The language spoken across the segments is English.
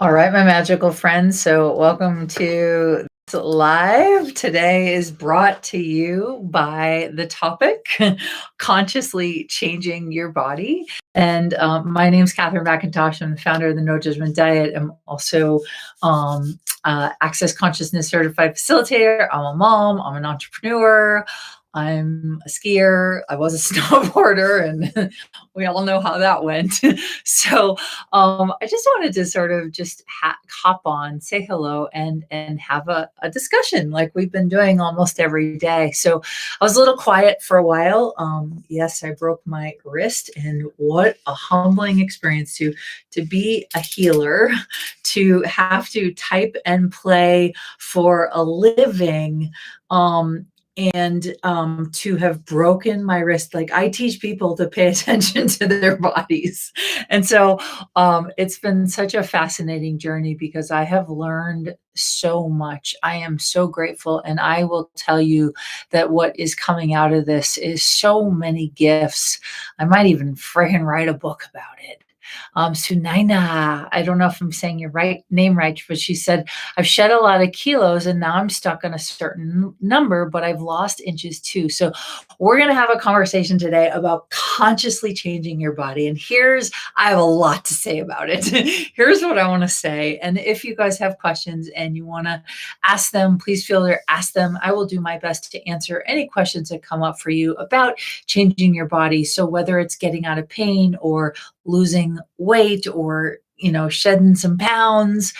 All right, my magical friends. So, welcome to Live. Today is brought to you by the topic consciously changing your body. And my name is Katherine McIntosh. I'm the founder of the No Judgment Diet. I'm also Access Consciousness Certified Facilitator. I'm a mom, I'm an entrepreneur. I'm a skier. I was a snowboarder, and we all know how that went. So, I just wanted to sort of just hop on, say hello, and have a discussion like we've been doing almost every day. So I was a little quiet for a while. Yes, I broke my wrist, and what a humbling experience to be a healer, to have to type and play for a living. And to have broken my wrist. Like, I teach people to pay attention to their bodies. And so it's been such a fascinating journey because I have learned so much. I am so grateful. And I will tell you that what is coming out of this is so many gifts. I might even friggin' write a book about it. Sunaina, I don't know if I'm saying your name right, but she said, I've shed a lot of kilos and now I'm stuck on a certain number, but I've lost inches too. So we're going to have a conversation today about consciously changing your body. And I have a lot to say about it. Here's what I want to say. And if you guys have questions and you want to ask them, please feel free to ask them. I will do my best to answer any questions that come up for you about changing your body. So whether it's getting out of pain or losing weight or shedding some pounds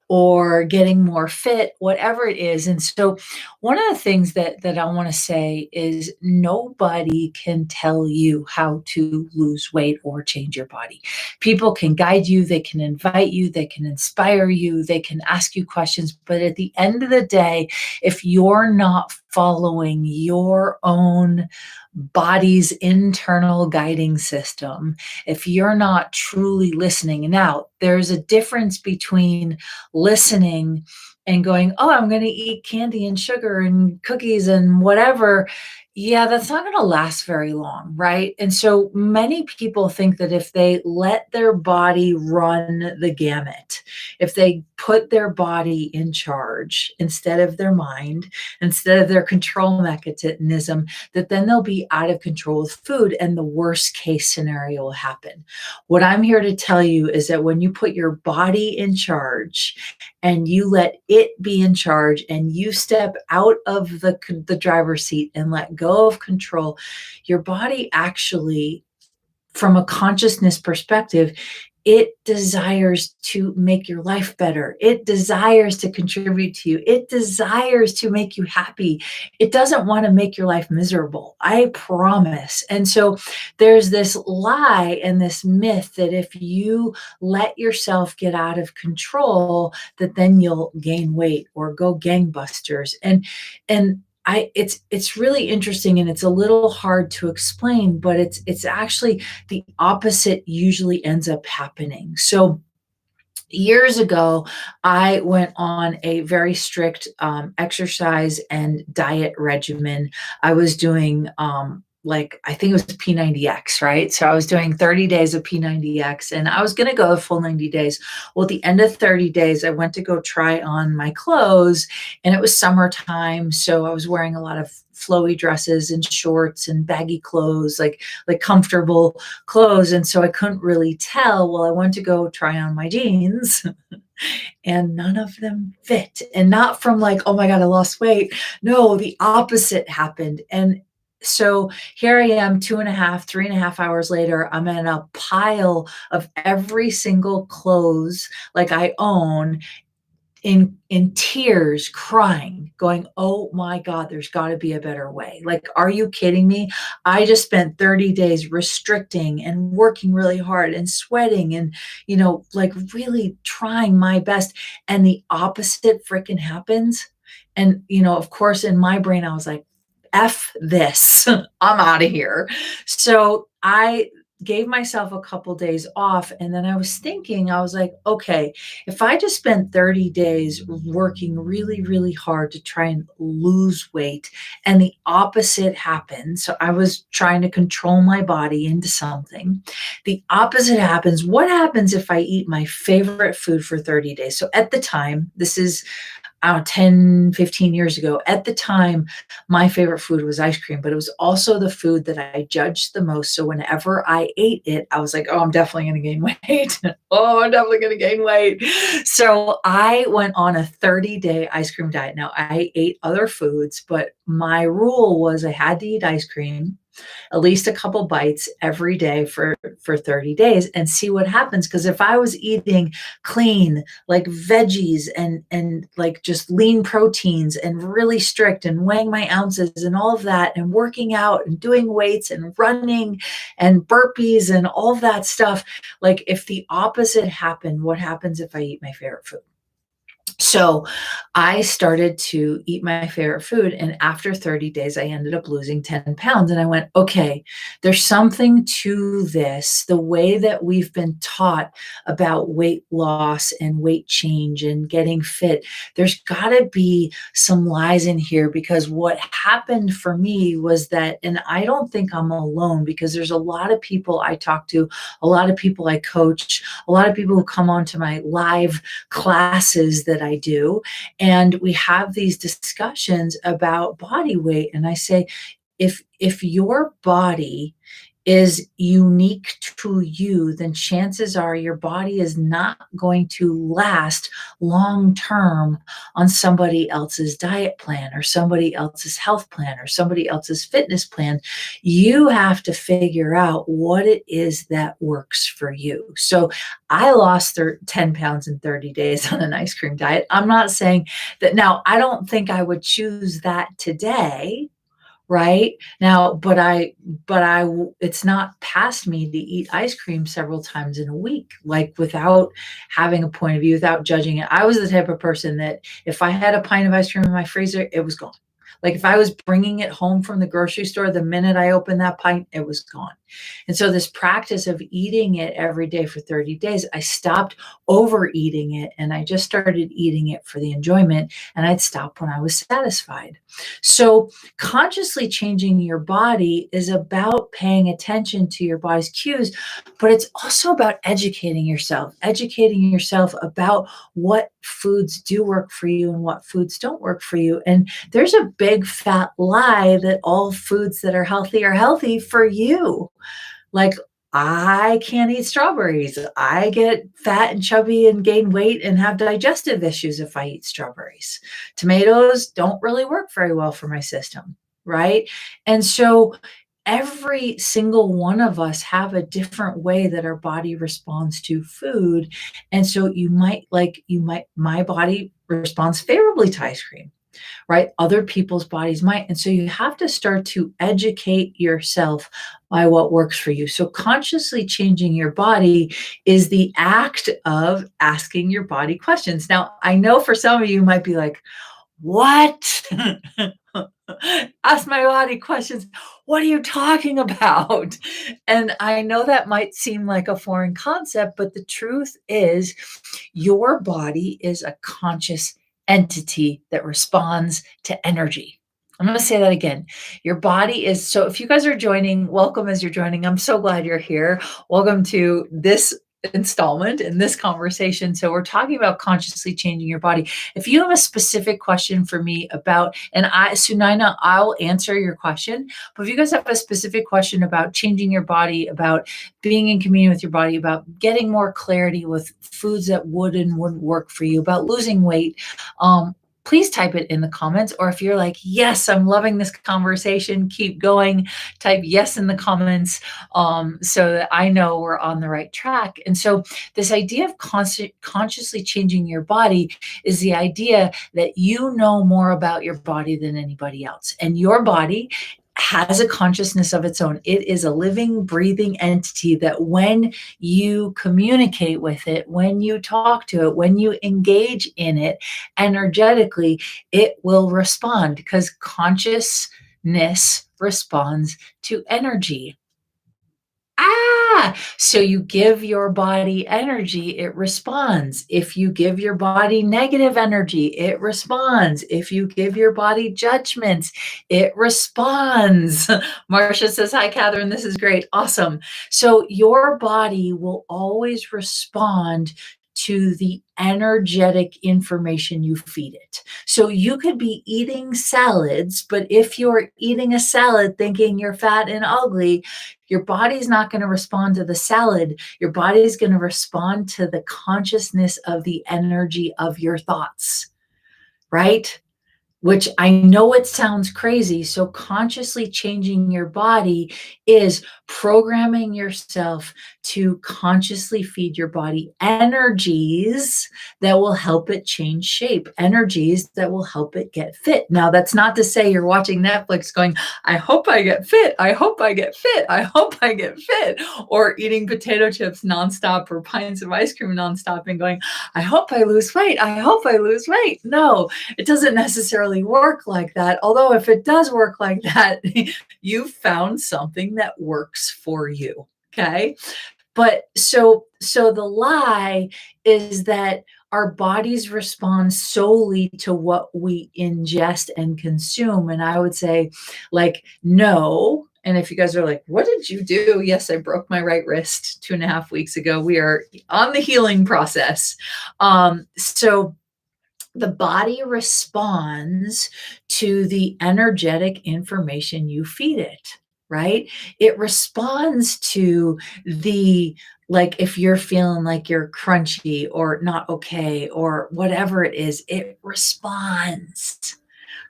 or getting more fit, whatever it is. And so one of the things that I want to say is nobody can tell you how to lose weight or change your body. People can guide you, they can invite you, they can inspire you, they can ask you questions, but at the end of the day, if you're not following your own body's internal guiding system, if you're not truly listening. Now, there's a difference between listening and going, oh, I'm going to eat candy and sugar and cookies and whatever. Yeah, that's not going to last very long, right? And so many people think that if they let their body run the gamut, if they put their body in charge instead of their mind, instead of their control mechanism, that then they'll be out of control with food and the worst case scenario will happen. What I'm here to tell you is that when you put your body in charge and you let it be in charge and you step out of the driver's seat and let go of control, your body actually, from a consciousness perspective, it desires to make your life better. It desires to contribute to you. It desires to make you happy. It doesn't want to make your life miserable. I promise. And so there's this lie and this myth that if you let yourself get out of control, that then you'll gain weight or go gangbusters. And it's really interesting and it's a little hard to explain, but it's actually the opposite usually ends up happening. So years ago, I went on a very strict exercise and diet regimen. I was doing like, I think it was P90X, right? So I was doing 30 days of P90X and I was going to go the full 90 days. Well, at the end of 30 days, I went to go try on my clothes and it was summertime. So I was wearing a lot of flowy dresses and shorts and baggy clothes, like comfortable clothes. And so I couldn't really tell. Well, I went to go try on my jeans and none of them fit. And not from like, oh my God, I lost weight. No, the opposite happened. And so here I am 2.5, 3.5 hours later, I'm in a pile of every single clothes like I own in tears, crying, going, oh my God, there's got to be a better way. Like, are you kidding me? I just spent 30 days restricting and working really hard and sweating and, like really trying my best. And the opposite freaking happens. And, of course, in my brain, I was like, F this, I'm out of here. So gave myself a couple days off, and then I was thinking, I was like, okay, if I just spent 30 days working really, really hard to try and lose weight, and the opposite happened, so I was trying to control my body into something. The opposite happens. What happens if I eat my favorite food for 30 days? So at the time, this is, I don't know, 10, 15 years ago. At the time, my favorite food was ice cream, but it was also the food that I judged the most. So whenever I ate it, I was like, oh, I'm definitely going to gain weight. Oh, I'm definitely going to gain weight. So I went on a 30-day ice cream diet. Now, I ate other foods, but my rule was I had to eat ice cream at least a couple bites every day for 30 days and see what happens. Because if I was eating clean, like veggies and like just lean proteins and really strict and weighing my ounces and all of that and working out and doing weights and running and burpees and all of that stuff, like if the opposite happened, what happens if I eat my favorite food? So I started to eat my favorite food. And after 30 days, I ended up losing 10 pounds. And I went, okay, there's something to this. The way that we've been taught about weight loss and weight change and getting fit, there's got to be some lies in here, because what happened for me was that, and I don't think I'm alone, because there's a lot of people I talk to, a lot of people I coach, a lot of people who come onto my live classes that I do, and we have these discussions about body weight. And I say, if your body is unique to you, then chances are your body is not going to last long term on somebody else's diet plan or somebody else's health plan or somebody else's fitness plan. You have to figure out what it is that works for you. So I lost 10 pounds in 30 days on an ice cream diet. I'm not saying that now, I don't think I would choose that today, right? Now, it's not past me to eat ice cream several times in a week, like without having a point of view, without judging it. I was the type of person that if I had a pint of ice cream in my freezer, it was gone. Like if I was bringing it home from the grocery store, the minute I opened that pint, it was gone. And so this practice of eating it every day for 30 days, I stopped overeating it and I just started eating it for the enjoyment, and I'd stop when I was satisfied. So consciously changing your body is about paying attention to your body's cues, but it's also about educating yourself about what foods do work for you and what foods don't work for you. And there's a big fat lie that all foods that are healthy for you. Like, I can't eat strawberries. I get fat and chubby and gain weight and have digestive issues if I eat strawberries. Tomatoes don't really work very well for my system, right? And so every single one of us have a different way that our body responds to food. And so my body responds favorably to ice cream, right? Other people's bodies might. And so you have to start to educate yourself by what works for you. So consciously changing your body is the act of asking your body questions. Now, I know for some of you might be like, what? Ask my body questions. What are you talking about? And I know that might seem like a foreign concept, but the truth is your body is a conscious entity that responds to energy. I'm going to say that again. Your body is, so if you guys are joining, welcome as you're joining. I'm so glad you're here. Welcome to this installment in this conversation. So we're talking about consciously changing your body. If you have a specific question for me about, and Sunaina, I'll answer your question, but if you guys have a specific question about changing your body, about being in communion with your body, about getting more clarity with foods that would and wouldn't work for you, about losing weight, please type it in the comments. Or if you're like, yes, I'm loving this conversation, keep going, type yes in the comments, so that I know we're on the right track. And so this idea of consciously changing your body is the idea that you know more about your body than anybody else. And your body has a consciousness of its own. It is a living, breathing entity that when you communicate with it, when you talk to it, when you engage in it energetically, it will respond, because consciousness responds to energy. Yeah. So you give your body energy, it responds. If you give your body negative energy, it responds. If you give your body judgments, it responds. Marcia says, "Hi, Catherine. This is great. Awesome." So your body will always respond to the energetic information you feed it. So you could be eating salads, but if you're eating a salad thinking you're fat and ugly, your body's not going to respond to the salad. Your body is going to respond to the consciousness of the energy of your thoughts, right? Which I know it sounds crazy. So, consciously changing your body is programming yourself to consciously feed your body energies that will help it change shape, energies that will help it get fit. Now, that's not to say you're watching Netflix going, "I hope I get fit. I hope I get fit. I hope I get fit," or eating potato chips nonstop or pints of ice cream nonstop and going, "I hope I lose weight. I hope I lose weight." No, it doesn't necessarily work like that. Although if it does work like that, you found something that works for you. Okay. But so the lie is that our bodies respond solely to what we ingest and consume. And I would say, like, no. And if you guys are like, "What did you do?" Yes, I broke my right wrist 2.5 weeks ago. We are on the healing process. So the body responds to the energetic information you feed it, right? It responds to the, like, if you're feeling like you're crunchy or not okay or whatever it is, it responds.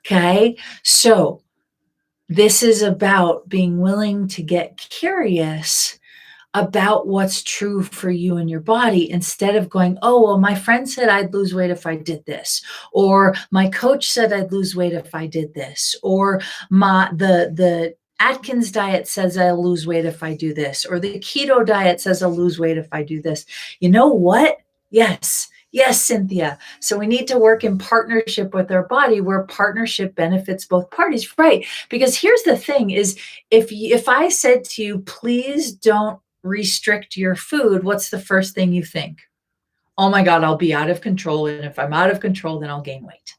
Okay. So this is about being willing to get curious about what's true for you and your body, instead of going, "Oh, well, my friend said I'd lose weight if I did this," or "My coach said I'd lose weight if I did this," or the Atkins diet says I'll lose weight if I do this, or the keto diet says I'll lose weight if I do this. You know what? Yes. Yes, Cynthia. So we need to work in partnership with our body, where partnership benefits both parties, right? Because here's the thing is, if I said to you, "Please don't restrict your food," what's the first thing you think? "Oh my God, I'll be out of control. And if I'm out of control, then I'll gain weight."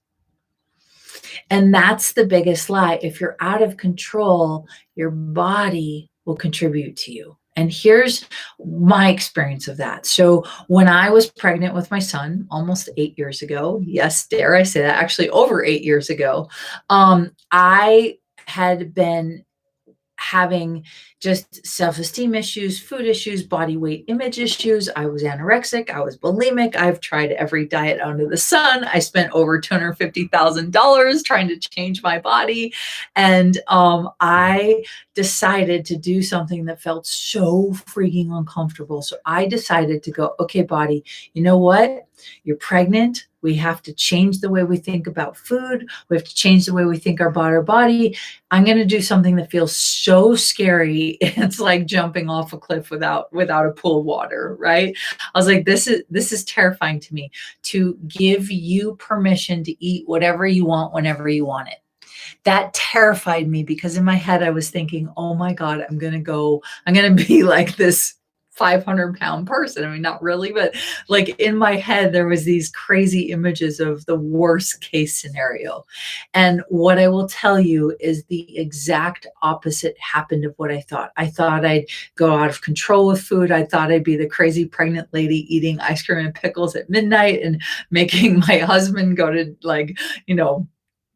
And that's the biggest lie. If you're out of control, your body will contribute to you. And here's my experience of that. So when I was pregnant with my son almost 8 years ago, yes, dare I say that, actually over 8 years ago, I had been having just self-esteem issues, food issues, body weight image issues. I was anorexic. I was bulimic. I've tried every diet under the sun. I spent over $250,000 trying to change my body. And I decided to do something that felt so freaking uncomfortable. So I decided to go, "Okay, body, you know what? You're pregnant. We have to change the way we think about food. We have to change the way we think about our body. I'm going to do something that feels so scary. It's like jumping off a cliff without a pool of water," right? I was like, this is terrifying to me, to give you permission to eat whatever you want whenever you want it. That terrified me because in my head I was thinking, "Oh my God, I'm going to be like this 500-pound person." I mean, not really, but like in my head, there was these crazy images of the worst case scenario. And what I will tell you is the exact opposite happened of what I thought. I thought I'd go out of control with food. I thought I'd be the crazy pregnant lady eating ice cream and pickles at midnight and making my husband go to, like,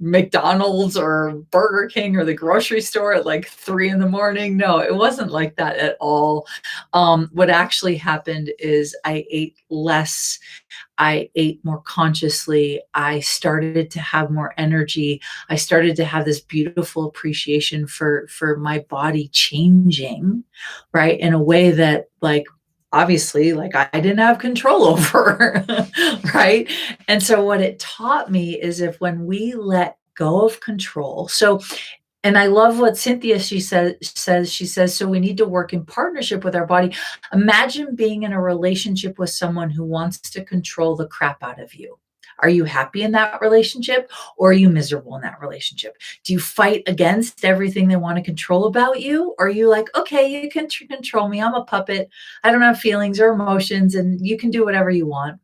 McDonald's or Burger King or the grocery store at like 3 in the morning. No, it wasn't like that at all. What actually happened is I ate less. I ate more consciously. I started to have more energy. I started to have this beautiful appreciation for my body changing, right? In a way that, like, obviously, like, I didn't have control over, right? And so what it taught me is, if when we let go of control. So, and I love what Cynthia, she says, "So we need to work in partnership with our body." Imagine being in a relationship with someone who wants to control the crap out of you. Are you happy in that relationship, or are you miserable in that relationship? Do you fight against everything they want to control about you? Or are you like, okay, you can control me. I'm a puppet. I don't have feelings or emotions, and you can do whatever you want.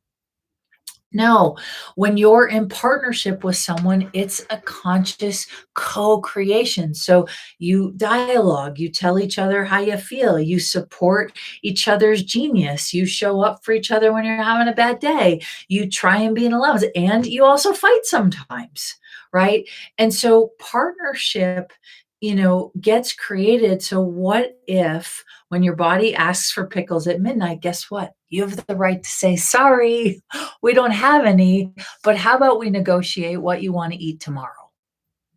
No, when you're in partnership with someone, it's a conscious co-creation. So you dialogue, you tell each other how you feel, you support each other's genius, you show up for each other when you're having a bad day, you try and be an allowance, and you also fight sometimes, right? And so partnership, gets created. So what if when your body asks for pickles at midnight, guess what? You have the right to say, sorry, we don't have any, but how about we negotiate what you want to eat tomorrow?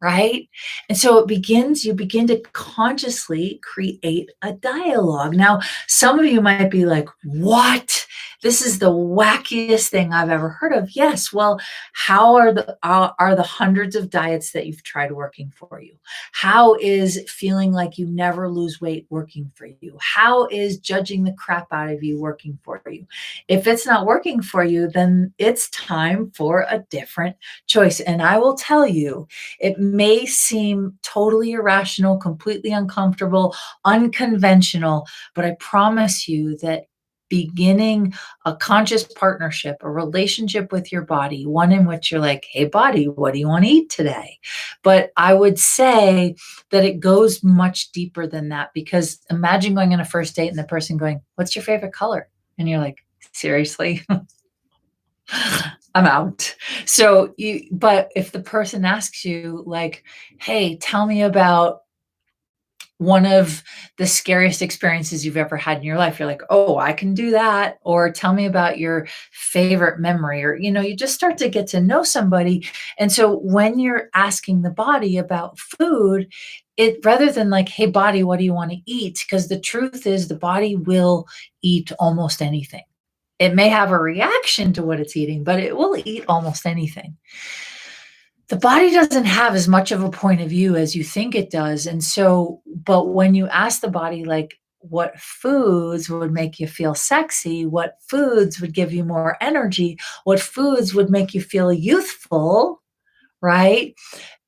Right? And so you begin to consciously create a dialogue. Now, some of you might be like, what? This is the wackiest thing I've ever heard of. Yes. Well, how are the hundreds of diets that you've tried working for you? How is feeling like you never lose weight working for you? How is judging the crap out of you working for you? If it's not working for you, then it's time for a different choice. And I will tell you, it may seem totally irrational, completely uncomfortable, unconventional, but I promise you that beginning a conscious partnership, a relationship with your body, one in which you're like, hey, body, what do you want to eat today? But I would say that it goes much deeper than that, because imagine going on a first date and the person going, what's your favorite color? And you're like, seriously? I'm out. But if the person asks you, like, hey, tell me about one of the scariest experiences you've ever had in your life, you're like, oh, I can do that. Or tell me about your favorite memory. Or, you just start to get to know somebody. And so when you're asking the body about food, it rather than like, hey, body, what do you want to eat? Because the truth is, the body will eat almost anything. It may have a reaction to what it's eating, but it will eat almost anything. The body doesn't have as much of a point of view as you think it does. And so, but when you ask the body, like, what foods would make you feel sexy? What foods would give you more energy? What foods would make you feel youthful? Right?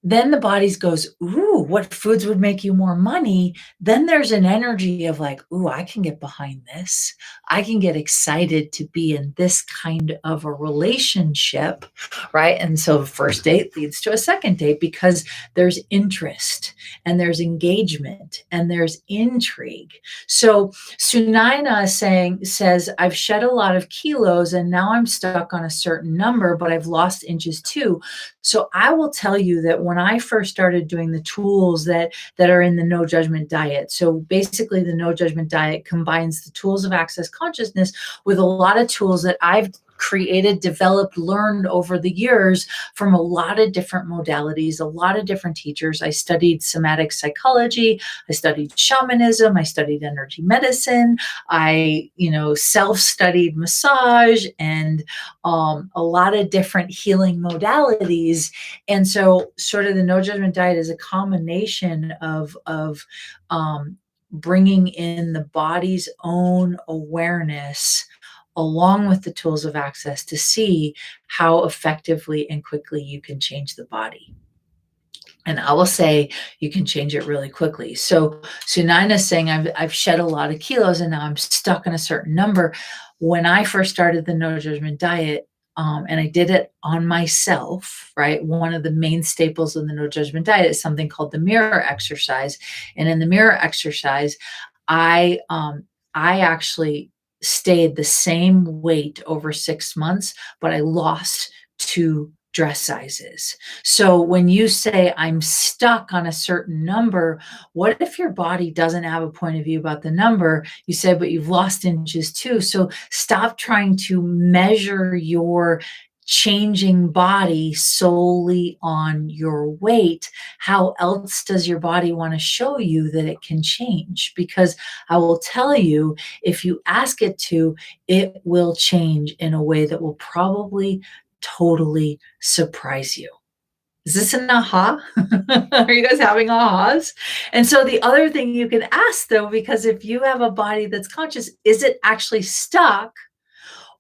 Then the bodies goes, ooh, what foods would make you more money? Then there's an energy of like, ooh, I can get behind this. I can get excited to be in this kind of a relationship, right? And so first date leads to a second date because there's interest and there's engagement and there's intrigue. So Sunaina says, I've shed a lot of kilos and now I'm stuck on a certain number, but I've lost inches too. So I will tell you that when I first started doing the tools that are in the no judgment diet, so basically the no judgment diet combines the tools of access consciousness with a lot of tools that I've created, developed, learned over the years from a lot of different modalities, a lot of different teachers. I studied somatic psychology, I studied shamanism, I studied energy medicine, I, self-studied massage and a lot of different healing modalities. And so sort of the no judgment diet is a combination of bringing in the body's own awareness along with the tools of access to see how effectively and quickly you can change the body. And I will say you can change it really quickly. So Sunaina's saying, I've shed a lot of kilos and now I'm stuck on a certain number. When I first started the no judgment diet, and I did it on myself, right? One of the main staples of the no judgment diet is something called the mirror exercise. And in the mirror exercise, I actually stayed the same weight over 6 months, but I lost 2 dress sizes. So when you say I'm stuck on a certain number, what if your body doesn't have a point of view about the number? You say, but you've lost inches too. So stop trying to measure your changing body solely on your weight. How else does your body want to show you that it can change? Because I will tell you, if you ask it to, it will change in a way that will probably totally surprise you. Is this an aha? Are you guys having ahas? And so the other thing you can ask though, because if you have a body that's conscious, is it actually stuck?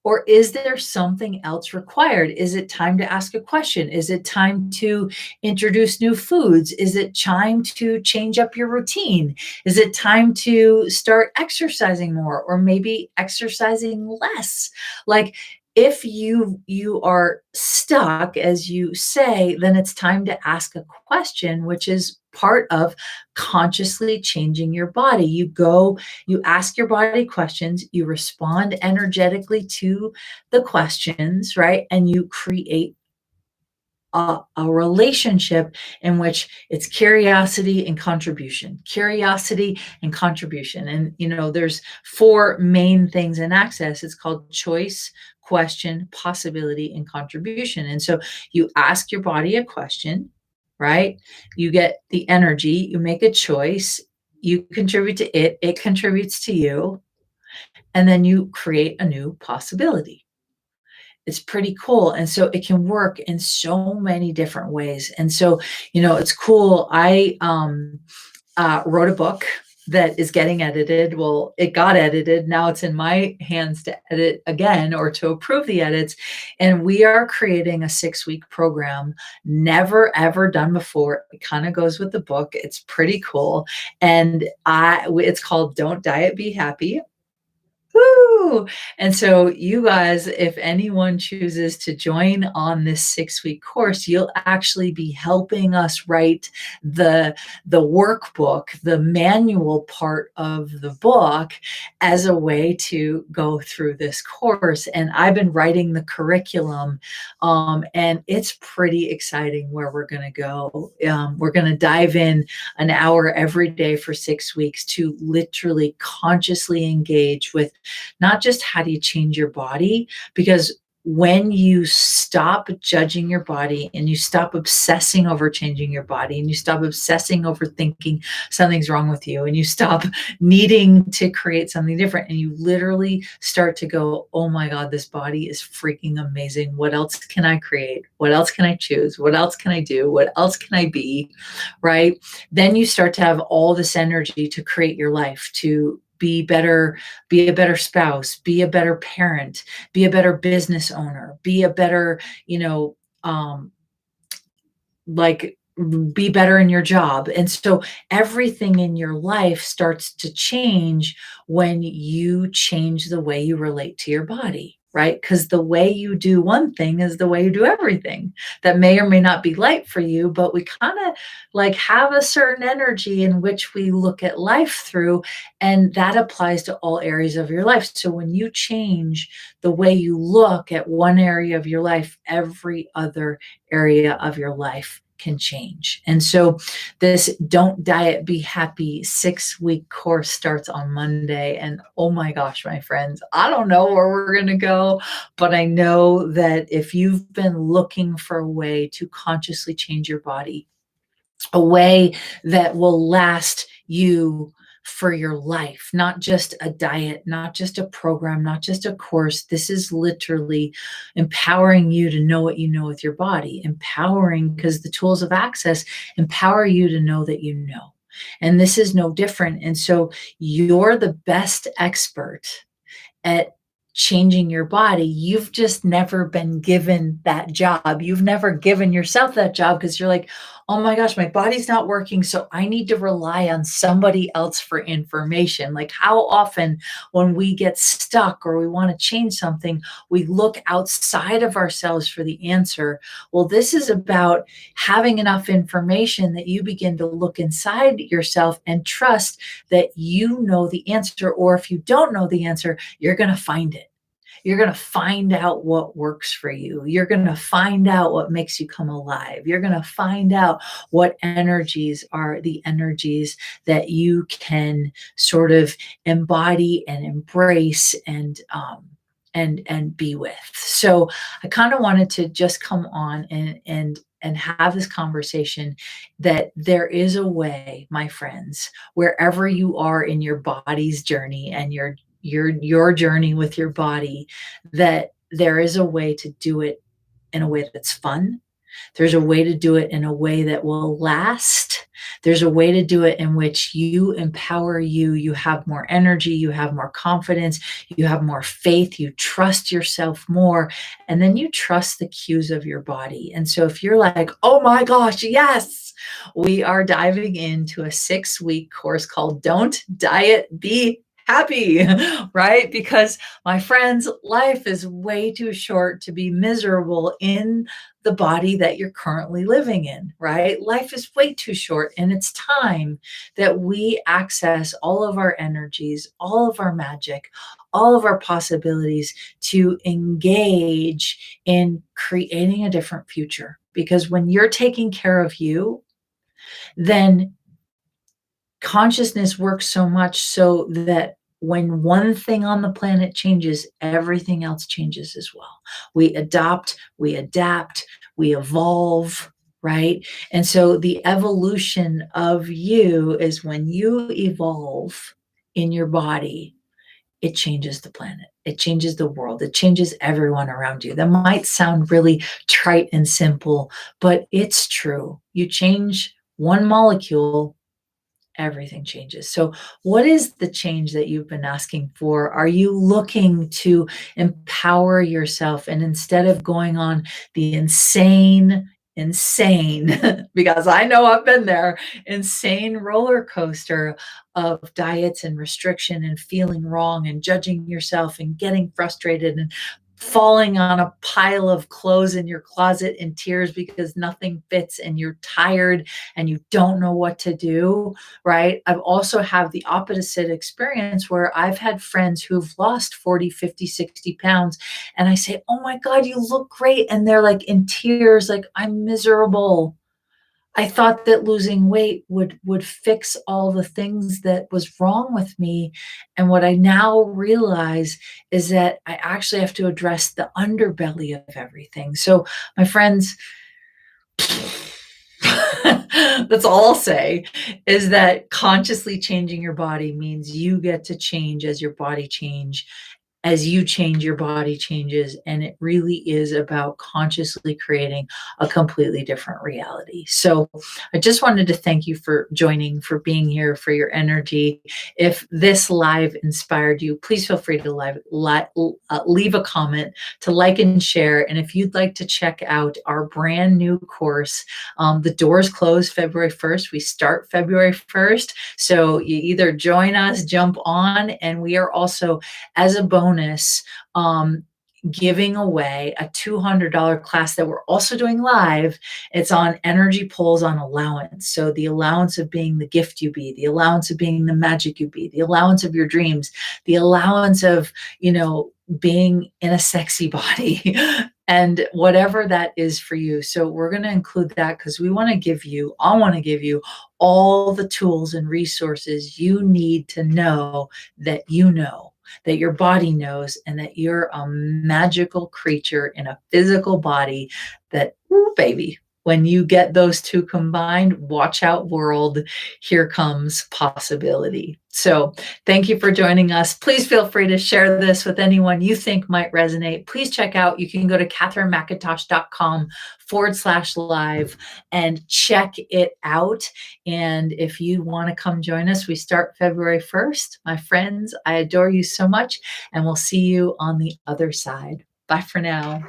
Or is there something else required? Is it time to ask a question? Is it time to introduce new foods? Is it time to change up your routine? Is it time to start exercising more or maybe exercising less? Like, if you are stuck, as you say, then it's time to ask a question, which is part of consciously changing your body. You ask your body questions, you respond energetically to the questions, right? And you create a relationship in which it's curiosity and contribution, curiosity and contribution. And, there's four main things in access. It's called choice, question, possibility, and contribution. And so you ask your body a question, right? You get the energy, you make a choice, you contribute to it, it contributes to you, and then you create a new possibility. It's pretty cool. And so it can work in so many different ways. And so, it's cool. I wrote a book that is getting edited. Well, it got edited. Now it's in my hands to edit again or to approve the edits. And we are creating a 6-week program, never ever done before. It kind of goes with the book. It's pretty cool. And it's called Don't Diet, Be Happy. Woo! And so you guys, if anyone chooses to join on this 6-week course, you'll actually be helping us write the workbook, the manual part of the book, as a way to go through this course. And I've been writing the curriculum, and it's pretty exciting where we're going to go. We're going to dive in an hour every day for 6 weeks to literally consciously engage with not just how do you change your body, because when you stop judging your body and you stop obsessing over changing your body and you stop obsessing over thinking something's wrong with you and you stop needing to create something different and you literally start to go, oh my God, this body is freaking amazing. What else can I create? What else can I choose? What else can I do? What else can I be? Right? Then you start to have all this energy to create your life, to be better, be a better spouse, be a better parent, be a better business owner, be a better, like be better in your job. And so everything in your life starts to change when you change the way you relate to your body, right? Because the way you do one thing is the way you do everything. That may or may not be light for you, but we kind of like have a certain energy in which we look at life through, and that applies to all areas of your life. So when you change the way you look at one area of your life, every other area of your life can change. And so this Don't Diet, Be Happy 6-week course starts on Monday. And oh my gosh, my friends, I don't know where we're going to go, but I know that if you've been looking for a way to consciously change your body, a way that will last you for your life, not just a diet, not just a program, not just a course. This is literally empowering you to know what you know with your body, empowering, because the tools of access empower you to know that you know. And this is no different. And so you're the best expert at changing your body. You've just never been given that job. You've never given yourself that job because you're like, oh my gosh, my body's not working. So I need to rely on somebody else for information. Like, how often when we get stuck or we want to change something, we look outside of ourselves for the answer. Well, this is about having enough information that you begin to look inside yourself and trust that you know the answer. Or if you don't know the answer, you're going to find it. You're going to find out what works for you. You're going to find out what makes you come alive. You're going to find out what energies are the energies that you can sort of embody and embrace and be with. So I kind of wanted to just come on and have this conversation that there is a way, my friends, wherever you are in your body's journey and your journey with your body, that there is a way to do it in a way that's fun, There's a way to do it in a way that will last. There's a way to do it in which you empower you. You have more energy, you have more confidence, you have more faith, you trust yourself more, and then you trust the cues of your body. And so if you're like, oh my gosh, yes, we are diving into a 6-week course called Don't Diet, Be Happy, right? Because my friends, life is way too short to be miserable in the body that you're currently living in, right? Life is way too short, and it's time that we access all of our energies, all of our magic, all of our possibilities to engage in creating a different future. Because when you're taking care of you, then consciousness works so much so that when one thing on the planet changes, everything else changes as well. We adopt, we adapt, we evolve, right? And so the evolution of you is when you evolve in your body, it changes the planet. It changes the world. It changes everyone around you. That might sound really trite and simple, but it's true. You change one molecule, everything changes. So, what is the change that you've been asking for? Are you looking to empower yourself? And instead of going on the insane, because I know I've been there, insane roller coaster of diets and restriction and feeling wrong and judging yourself and getting frustrated and falling on a pile of clothes in your closet in tears because nothing fits and you're tired and you don't know what to do, right? I've also have the opposite experience where I've had friends who've lost 40, 50, 60 pounds. And I say, oh my God, you look great. And they're like in tears, like, I'm miserable. I thought that losing weight would fix all the things that was wrong with me. And what I now realize is that I actually have to address the underbelly of everything. So, my friends, that's all I'll say, is that consciously changing your body means you get to change as your body change. As you change, your body changes, and it really is about consciously creating a completely different reality. So I just wanted to thank you for joining, for being here, for your energy. If this live inspired you, please feel free to leave a comment, to like and share. And if you'd like to check out our brand new course, the doors close February 1st. We start February 1st. So you either join us, jump on, and we are also, as a bonus, giving away a $200 class that we're also doing live. It's on energy pulls on allowance. So the allowance of being the gift you be, the allowance of being the magic you be, the allowance of your dreams, the allowance of, being in a sexy body and whatever that is for you. So we're going to include that because I want to give you all the tools and resources you need to know that that your body knows, and that you're a magical creature in a physical body that, ooh, baby, when you get those two combined, watch out world, here comes possibility. So thank you for joining us. Please feel free to share this with anyone you think might resonate. Please check out, you can go to katherinemcintosh.com/live and check it out. And if you want to come join us, we start February 1st. My friends, I adore you so much, and we'll see you on the other side. Bye for now.